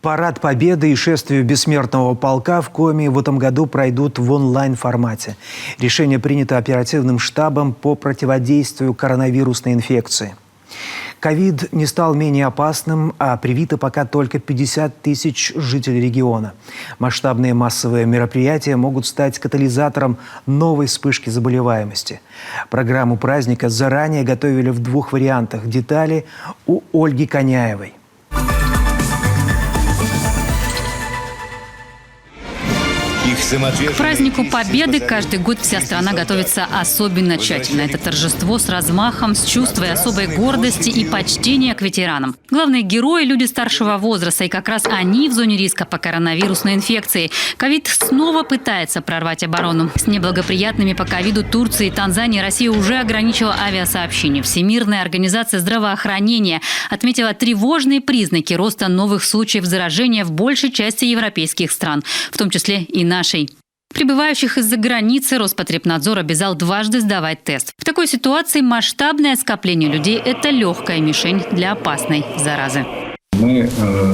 Парад Победы и шествие Бессмертного полка в Коми в этом году пройдут в онлайн-формате. Решение принято оперативным штабом по противодействию коронавирусной инфекции. Ковид не стал менее опасным, а привито пока только 50 тысяч жителей региона. Масштабные массовые мероприятия могут стать катализатором новой вспышки заболеваемости. Программу праздника заранее готовили в 2 вариантах. Детали у Ольги Коняевой. К празднику Победы каждый год вся страна готовится особенно тщательно. Это торжество с размахом, с чувством особой гордости и почтения к ветеранам. Главные герои – люди старшего возраста, и как раз они в зоне риска по коронавирусной инфекции. Ковид снова пытается прорвать оборону. С неблагоприятными по ковиду Турции и Танзании Россия уже ограничила авиасообщение. Всемирная организация здравоохранения отметила тревожные признаки роста новых случаев заражения в большей части европейских стран, в том числе и нашей. Прибывающих из-за границы Роспотребнадзор обязал дважды сдавать тест. В такой ситуации масштабное скопление людей – это легкая мишень для опасной заразы. Мы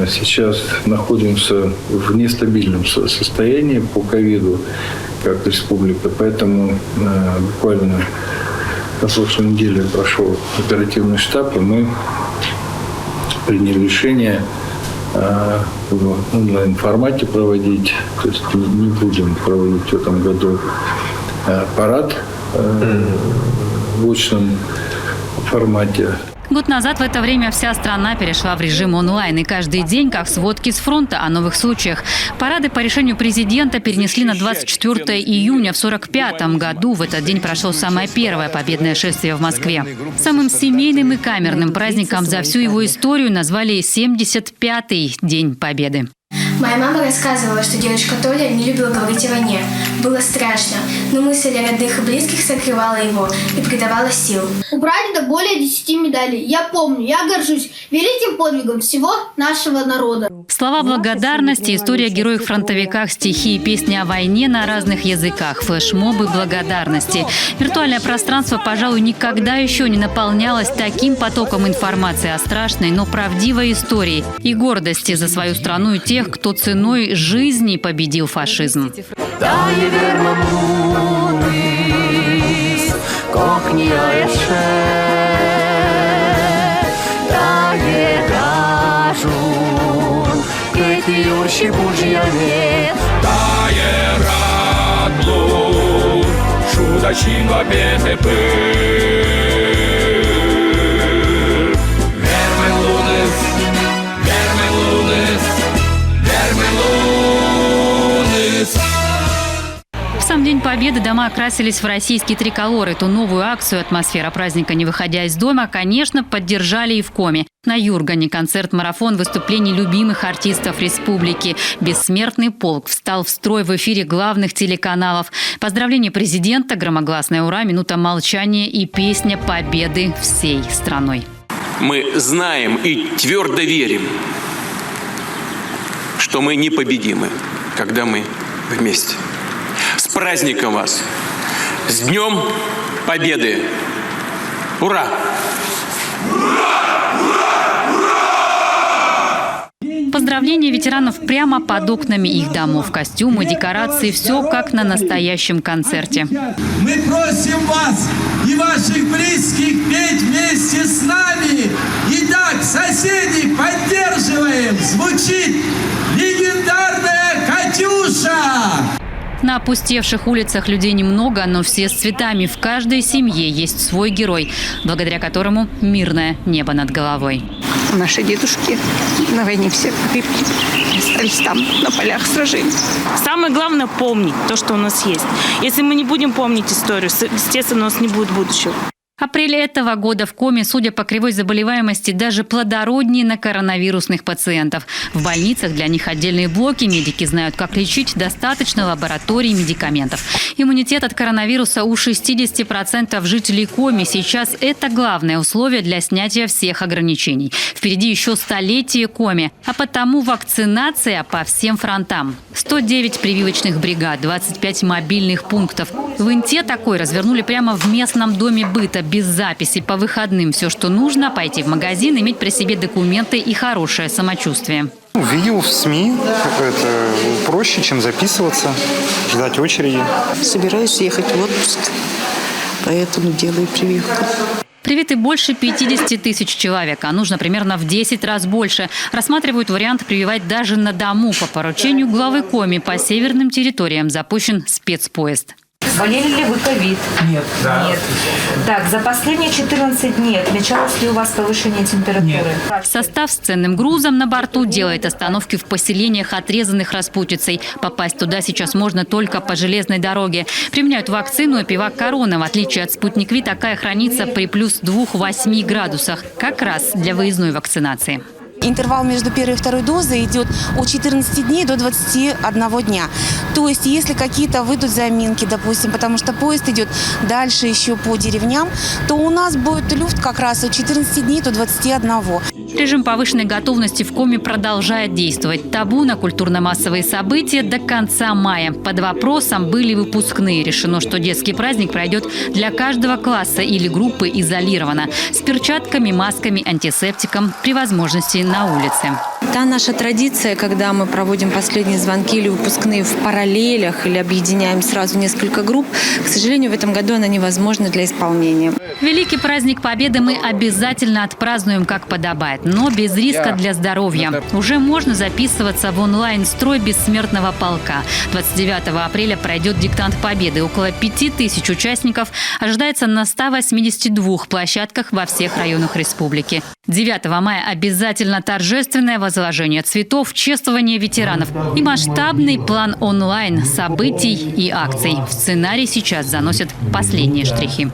сейчас находимся в нестабильном состоянии по ковиду как республика, поэтому буквально на прошлой неделе прошел оперативный штаб, и мы приняли решение в онлайн-формате проводить, то есть не будем проводить в этом году парад в очном формате. Год назад в это время вся страна перешла в режим онлайн. И каждый день, как сводки с фронта о новых случаях. Парады по решению президента перенесли на 24 июня в 1945 году. В этот день прошло самое первое победное шествие в Москве. Самым семейным и камерным праздником за всю его историю назвали 75-й День Победы. Моя мама рассказывала, что девочка Толя не любила говорить о войне. Было страшно, но мысль о родных и близких согревала его и придавала сил. У прадеда более 10 медалей. Я помню, я горжусь великим подвигом всего нашего народа. Слова благодарности, история о героях-фронтовиках, стихи и песни о войне на разных языках, флешмобы благодарности. Виртуальное пространство, пожалуй, никогда еще не наполнялось таким потоком информации о страшной, но правдивой истории и гордости за свою страну и тех, кто ценой жизни победил фашизм. В сам День Победы дома окрасились в российский триколор. Эту новую акцию «Атмосфера праздника, не выходя из дома», конечно, поддержали и в Коми. На Юргане концерт-марафон выступлений любимых артистов республики. «Бессмертный полк» встал в строй в эфире главных телеканалов. Поздравление президента, громогласное «Ура», минута молчания и песня победы всей страной. Мы знаем и твердо верим, что мы непобедимы, когда мы вместе. С праздником вас! С Днем Победы! Ура! Поздравления ветеранов прямо под окнами их домов. Костюмы, декорации – все как на настоящем концерте. Мы просим вас и ваших близких петь вместе с нами. Итак, соседи, поддерживаем! Звучит легендарная «Катюша». На опустевших улицах людей немного, но все с цветами. В каждой семье есть свой герой, благодаря которому мирное небо над головой. Наши дедушки на войне все погибли, остались там, на полях сражений. Самое главное – помнить то, что у нас есть. Если мы не будем помнить историю, естественно, у нас не будет будущего. Апрель этого года в Коми, судя по кривой заболеваемости, даже плодороднее на коронавирусных пациентов. В больницах для них отдельные блоки, медики знают, как лечить, достаточно лабораторий, медикаментов. Иммунитет от коронавируса у 60% жителей Коми. Сейчас это главное условие для снятия всех ограничений. Впереди еще столетие Коми, а потому вакцинация по всем фронтам. 109 прививочных бригад, 25 мобильных пунктов. В Инте такой развернули прямо в местном доме быта. Без записи по выходным. Все, что нужно – пойти в магазин, иметь при себе документы и хорошее самочувствие. Видел в СМИ, это проще, чем записываться, ждать очереди. Собираюсь ехать в отпуск, поэтому делаю прививку. Привиты больше 50 тысяч человек, а нужно примерно в 10 раз больше. Рассматривают вариант прививать даже на дому. По поручению главы Коми по северным территориям запущен спецпоезд. Болели ли вы ковид? Нет. Нет. Так, за последние 14 дней отмечалось ли у вас повышение температуры? Нет. Состав с ценным грузом на борту делает остановки в поселениях, отрезанных распутицей. Попасть туда сейчас можно только по железной дороге. Применяют вакцину «Эпивак Корона». В отличие от «Спутник Ви», такая хранится при плюс 2-8 градусах. Как раз для выездной вакцинации. Интервал между первой и второй дозой идет от 14 дней до 21 дня. То есть, если какие-то выйдут заминки, допустим, потому что поезд идет дальше еще по деревням, то у нас будет люфт как раз от 14 дней до 21. Режим повышенной готовности в Коми продолжает действовать. Табу на культурно-массовые события до конца мая. Под вопросом были выпускные. Решено, что детский праздник пройдет для каждого класса или группы изолированно. С перчатками, масками, антисептиком, при возможности на улице. Та наша традиция, когда мы проводим последние звонки или выпускные в параллелях или объединяем сразу несколько групп, к сожалению, в этом году она невозможна для исполнения. Великий праздник Победы мы обязательно отпразднуем, как подобает, но без риска для здоровья. Уже можно записываться в онлайн-строй бессмертного полка. 29 апреля пройдет диктант Победы. Около 5000 участников ожидается на 182 площадках во всех районах республики. 9 мая обязательно торжественное возложение цветов, чествование ветеранов и масштабный план онлайн событий и акций. В сценарий сейчас заносят последние штрихи.